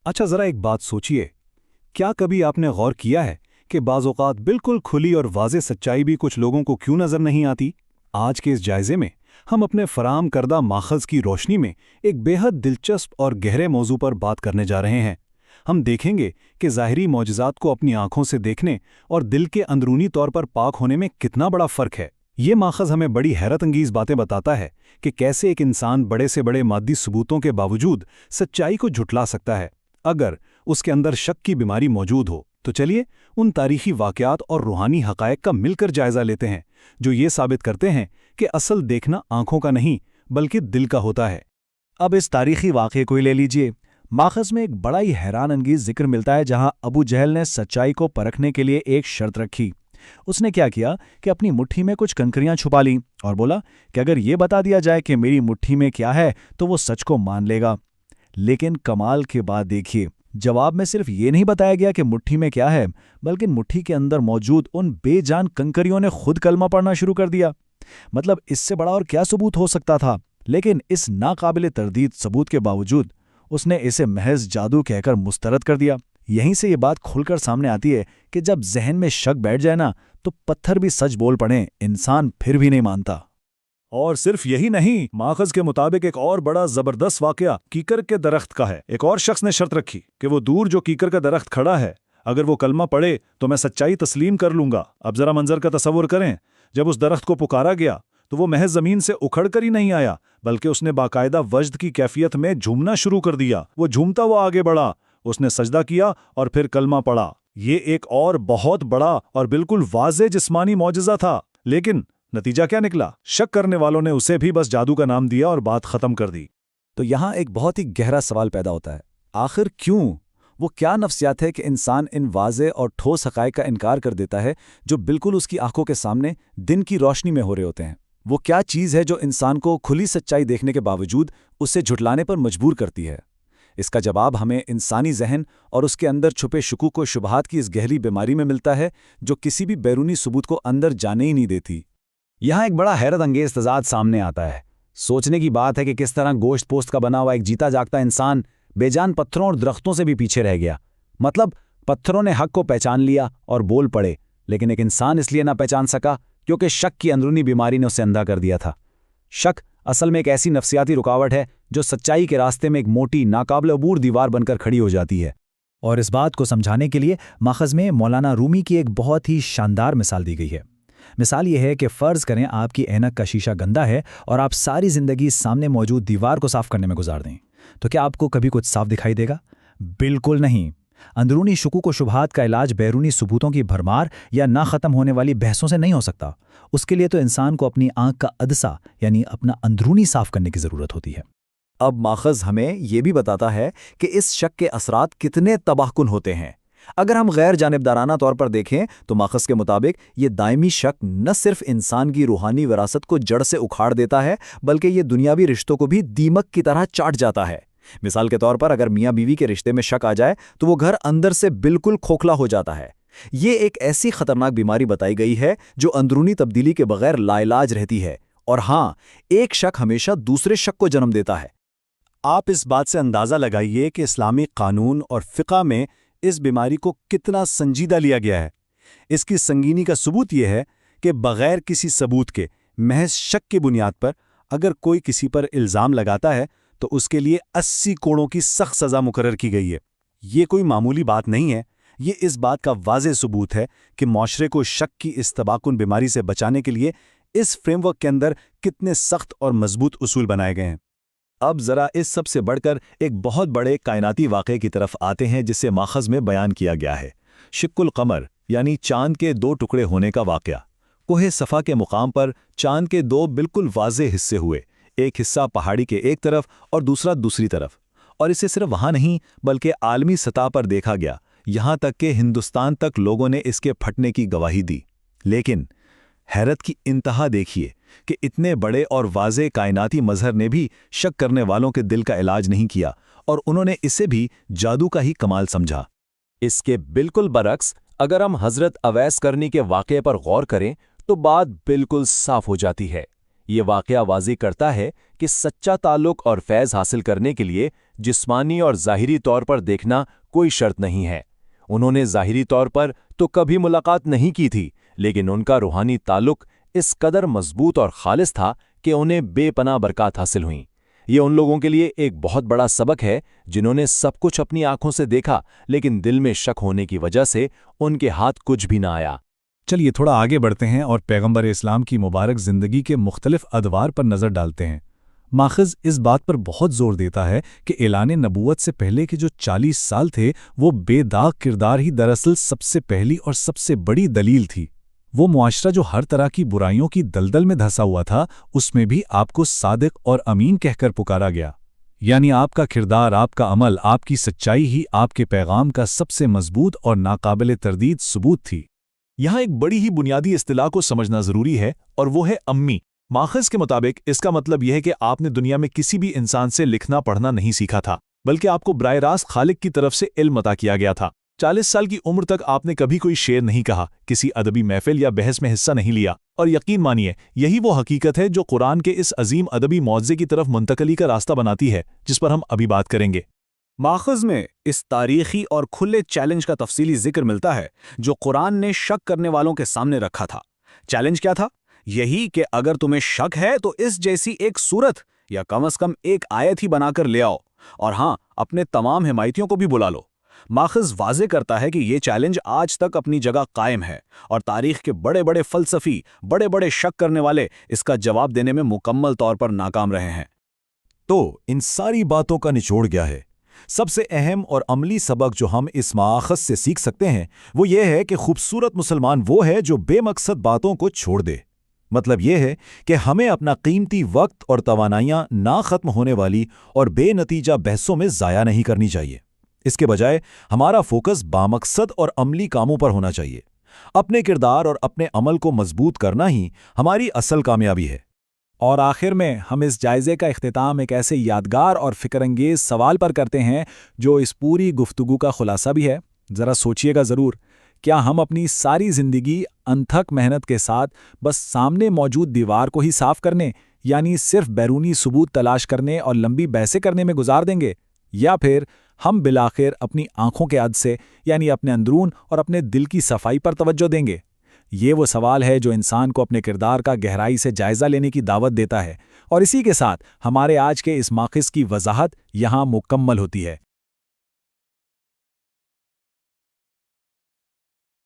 अच्छा, जरा एक बात सोचिए, क्या कभी आपने गौर किया है कि बाज़ औक़ात बिल्कुल खुली और वाज़ेह सच्चाई भी कुछ लोगों को क्यों नज़र नहीं आती? आज के इस जायज़े में हम अपने फराहम करदा माख़ज़ की रोशनी में एक बेहद दिलचस्प और गहरे मौजू पर बात करने जा रहे हैं। हम देखेंगे कि ज़ाहिरी मौजज़ात को अपनी आंखों से देखने और दिल के अंदरूनी तौर पर पाक होने में कितना बड़ा फ़र्क है। ये माख़ज़ हमें बड़ी हैरत अंगीज़ बातें बताता है कि कैसे एक इंसान बड़े से बड़े मादी सबूतों के बावजूद सच्चाई को झुठला सकता है, अगर उसके अंदर शक की बीमारी मौजूद हो। तो चलिए उन तारीखी वाक़यात और रूहानी हक़ाइक़ का मिलकर जायज़ा लेते हैं जो ये साबित करते हैं कि असल देखना आंखों का नहीं बल्कि दिल का होता है। अब इस तारीखी वाक़े को ही ले लीजिए। माख़ज़ में एक बड़ा ही हैरान अंगीज़ जिक्र मिलता है जहां अबू जहल ने सच्चाई को परखने के लिए एक शर्त रखी। उसने क्या किया कि अपनी मुट्ठी में कुछ कंकरियां छुपा लीं और बोला कि अगर ये बता दिया जाए कि मेरी मुट्ठी में क्या है तो वो सच को मान लेगा। लेकिन कमाल की बात देखिए, जवाब में सिर्फ ये नहीं बताया गया कि मुट्ठी में क्या है, बल्कि मुट्ठी के अंदर मौजूद उन बेजान कंकरियों ने खुद कलमा पढ़ना शुरू कर दिया। मतलब इससे बड़ा और क्या सबूत हो सकता था। लेकिन इस नाकाबिले तरदीद सबूत के बावजूद उसने इसे महज जादू कहकर मुस्तरद कर दिया। यहीं से ये बात खुलकर सामने आती है कि जब जहन में शक बैठ जाए ना, तो पत्थर भी सच बोल पड़े, इंसान फिर भी नहीं मानता। और सिर्फ यही नहीं, माख़ज़ के मुताबिक एक और बड़ा ज़बरदस्त वाक़या कीकर के दरख्त का है। एक और शख्स ने शर्त रखी कि वो दूर जो कीकर का दरख्त खड़ा है, अगर वो कलमा पढ़े तो मैं सच्चाई तस्लीम कर लूँगा। अब ज़रा मंजर का तसव्वुर करें, जब उस दरख्त को पुकारा गया तो वो महज ज़मीन से उखड़ कर ही नहीं आया, बल्कि उसने बाकायदा वज्द की कैफियत में झूमना शुरू कर दिया। वो झूमता हुआ आगे बढ़ा, उसने सजदा किया और फिर कलमा पढ़ा। ये एक और बहुत बड़ा और बिल्कुल वाज़ेह जिस्मानी मौजज़ा था। लेकिन नतीजा क्या निकला? शक करने वालों ने उसे भी बस जादू का नाम दिया और बात खत्म कर दी। तो यहाँ एक बहुत ही गहरा सवाल पैदा होता है, आखिर क्यों? वो क्या नफ्सियात है कि इंसान इन वाज़ेह और ठोस हक़ाइक़ का इनकार कर देता है जो बिल्कुल उसकी आंखों के सामने दिन की रोशनी में हो रहे होते हैं? वो क्या चीज़ है जो इंसान को खुली सच्चाई देखने के बावजूद उसे झुठलाने पर मजबूर करती है? इसका जवाब हमें इंसानी जहन और उसके अंदर छुपे शुकूक व शुबहात की इस गहरी बीमारी में मिलता है जो किसी भी बैरूनी सबूत को अंदर जाने ही नहीं देती। यहाँ एक बड़ा हैरत अंगेज तजाद सामने आता है। सोचने की बात है कि किस तरह गोश्त पोस्त का बना हुआ एक जीता जागता इंसान बेजान पत्थरों और दरख्तों से भी पीछे रह गया। मतलब पत्थरों ने हक को पहचान लिया और बोल पड़े, लेकिन एक इंसान इसलिए ना पहचान सका क्योंकि शक की अंदरूनी बीमारी ने उसे अंधा कर दिया था। शक असल में एक ऐसी नफ्सियाती रुकावट है जो सच्चाई के रास्ते में एक मोटी नाकाबिल अबूर दीवार बनकर खड़ी हो जाती है। और इस बात को समझाने के लिए माख़ज़ में मौलाना रूमी की एक बहुत ही शानदार मिसाल दी गई है। मिसाल ये है कि फ़र्ज़ करें आपकी ऐनक का शीशा गंदा है और आप सारी ज़िंदगी सामने मौजूद दीवार को साफ़ करने में गुजार दें, तो क्या आपको कभी कुछ साफ दिखाई देगा? बिल्कुल नहीं। अंदरूनी शुकूक व शुबहात का इलाज बैरूनी सबूतों की भरमार या ना ख़त्म होने वाली बहसों से नहीं हो सकता। उसके लिए तो इंसान को अपनी आँख का अदसा यानी अपना अंदरूनी साफ़ करने की ज़रूरत होती है। अब माख़ज़ हमें ये भी बताता है कि इस शक के असरात कितने तबाहकुन होते हैं। अगर हम गैर जानिबदाराना तौर पर देखें तो माख़ज़ के मुताबिक ये दायमी शक न सिर्फ इंसान की रूहानी विरासत को जड़ से उखाड़ देता है, बल्कि ये दुनियावी रिश्तों को भी दीमक की तरह चाट जाता है। मिसाल के तौर पर अगर मियाँ बीवी के रिश्ते में शक आ जाए तो वो घर अंदर से बिल्कुल खोखला हो जाता है। ये एक ऐसी खतरनाक बीमारी बताई गई है जो अंदरूनी तब्दीली के बगैर लाइलाज रहती है। और हाँ, एक शक हमेशा दूसरे शक को जन्म देता है। आप इस बात से अंदाज़ा लगाइए कि इस्लामी कानून और फ़िक़्ह में इस बीमारी को कितना संजीदा लिया गया है। इसकी संगीनी का सबूत यह है कि बग़ैर किसी सबूत के महज शक की बुनियाद पर अगर कोई किसी पर इल्ज़ाम लगाता है तो उसके लिए 80 कोड़ों की सख्त सज़ा मुकर्रर की गई है। ये कोई मामूली बात नहीं है। ये इस बात का वाज़ेह सबूत है कि माशरे को शक की इस तबाकुन बीमारी से बचाने के लिए इस फ्रेमवर्क के अंदर कितने सख्त और मजबूत उसूल बनाए गए हैं। अब ज़रा इस सब से बढ़कर एक बहुत बड़े कायनाती वाक़े की तरफ आते हैं जिसे माख़ज़ में बयान किया गया है। शिक्कुल क़मर यानी चांद के दो टुकड़े होने का वाक़या। कोहे सफ़ा के मुकाम पर चांद के दो बिल्कुल वाज़ेह हिस्से हुए, एक हिस्सा पहाड़ी के एक तरफ और दूसरा दूसरी तरफ। और इसे सिर्फ वहाँ नहीं बल्कि आलमी सतह पर देखा गया, यहाँ तक कि हिंदुस्तान तक लोगों ने इसके फटने की गवाही दी। लेकिन हैरत की इंतहा देखिए कि इतने बड़े और वाज़ेह कायनाती मज़हर ने भी शक करने वालों के दिल का इलाज नहीं किया और उन्होंने इसे भी जादू का ही कमाल समझा। इसके बिल्कुल बरक्स अगर हम हज़रत अवैस करनी के वाक़े पर गौर करें तो बात बिल्कुल साफ हो जाती है। یہ واقعہ واضح کرتا ہے کہ سچا تعلق اور فیض حاصل کرنے کے لیے جسمانی اور ظاہری طور پر دیکھنا کوئی شرط نہیں ہے۔ انہوں نے ظاہری طور پر تو کبھی ملاقات نہیں کی تھی، لیکن ان کا روحانی تعلق اس قدر مضبوط اور خالص تھا کہ انہیں بے پناہ برکات حاصل ہوئیں۔ یہ ان لوگوں کے لیے ایک بہت بڑا سبق ہے جنہوں نے سب کچھ اپنی آنکھوں سے دیکھا، لیکن دل میں شک ہونے کی وجہ سے ان کے ہاتھ کچھ بھی نہ آیا۔ چلیے تھوڑا آگے بڑھتے ہیں اور پیغمبر اسلام کی مبارک زندگی کے مختلف ادوار پر نظر ڈالتے ہیں۔ ماخذ اس بات پر بہت زور دیتا ہے کہ اعلان نبوت سے پہلے کے جو 40 سال تھے وہ بے داغ کردار ہی دراصل سب سے پہلی اور سب سے بڑی دلیل تھی۔ وہ معاشرہ جو ہر طرح کی برائیوں کی دلدل میں دھسا ہوا تھا، اس میں بھی آپ کو صادق اور امین کہہ کر پکارا گیا، یعنی آپ کا کردار، آپ کا عمل، آپ کی سچائی ہی آپ کے پیغام کا سب سے مضبوط اور ناقابل تردید ثبوت تھی۔ یہاں ایک بڑی ہی بنیادی اصطلاح کو سمجھنا ضروری ہے، اور وہ ہے امی۔ ماخذ کے مطابق اس کا مطلب یہ ہے کہ آپ نے دنیا میں کسی بھی انسان سے لکھنا پڑھنا نہیں سیکھا تھا، بلکہ آپ کو براہ راست خالق کی طرف سے علم عطا کیا گیا تھا۔ 40 سال کی عمر تک آپ نے کبھی کوئی شعر نہیں کہا، کسی ادبی محفل یا بحث میں حصہ نہیں لیا، اور یقین مانیے یہی وہ حقیقت ہے جو قرآن کے اس عظیم ادبی معجزے کی طرف منتقلی کا راستہ بناتی ہے، جس پر ہم ابھی بات کریں گے۔ ماخذ میں اس تاریخی اور کھلے چیلنج کا تفصیلی ذکر ملتا ہے جو قرآن نے شک کرنے والوں کے سامنے رکھا تھا۔ چیلنج کیا تھا؟ یہی کہ اگر تمہیں شک ہے تو اس جیسی ایک صورت یا کم از کم ایک آیت ہی بنا کر لے آؤ، اور ہاں، اپنے تمام حمایتیوں کو بھی بلا لو۔ ماخذ واضح کرتا ہے کہ یہ چیلنج آج تک اپنی جگہ قائم ہے، اور تاریخ کے بڑے بڑے فلسفی، بڑے بڑے شک کرنے والے اس کا جواب دینے میں مکمل طور پر ناکام رہے ہیں۔ تو ان ساری باتوں کا نچوڑ کیا ہے؟ سب سے اہم اور عملی سبق جو ہم اس ماخذ سے سیکھ سکتے ہیں وہ یہ ہے کہ خوبصورت مسلمان وہ ہے جو بے مقصد باتوں کو چھوڑ دے۔ مطلب یہ ہے کہ ہمیں اپنا قیمتی وقت اور توانائیاں نہ ختم ہونے والی اور بے نتیجہ بحثوں میں ضائع نہیں کرنی چاہیے۔ اس کے بجائے ہمارا فوکس بامقصد اور عملی کاموں پر ہونا چاہیے۔ اپنے کردار اور اپنے عمل کو مضبوط کرنا ہی ہماری اصل کامیابی ہے۔ اور آخر میں ہم اس جائزے کا اختتام ایک ایسے یادگار اور فکر انگیز سوال پر کرتے ہیں جو اس پوری گفتگو کا خلاصہ بھی ہے۔ ذرا سوچئے گا ضرور، کیا ہم اپنی ساری زندگی انتھک محنت کے ساتھ بس سامنے موجود دیوار کو ہی صاف کرنے، یعنی صرف بیرونی ثبوت تلاش کرنے اور لمبی بحثیں کرنے میں گزار دیں گے، یا پھر ہم بالآخر اپنی آنکھوں کے عد سے، یعنی اپنے اندرون اور اپنے دل کی صفائی پر توجہ دیں گے؟ یہ وہ سوال ہے جو انسان کو اپنے کردار کا گہرائی سے جائزہ لینے کی دعوت دیتا ہے، اور اسی کے ساتھ ہمارے آج کے اس ماخذ کی وضاحت یہاں مکمل ہوتی ہے۔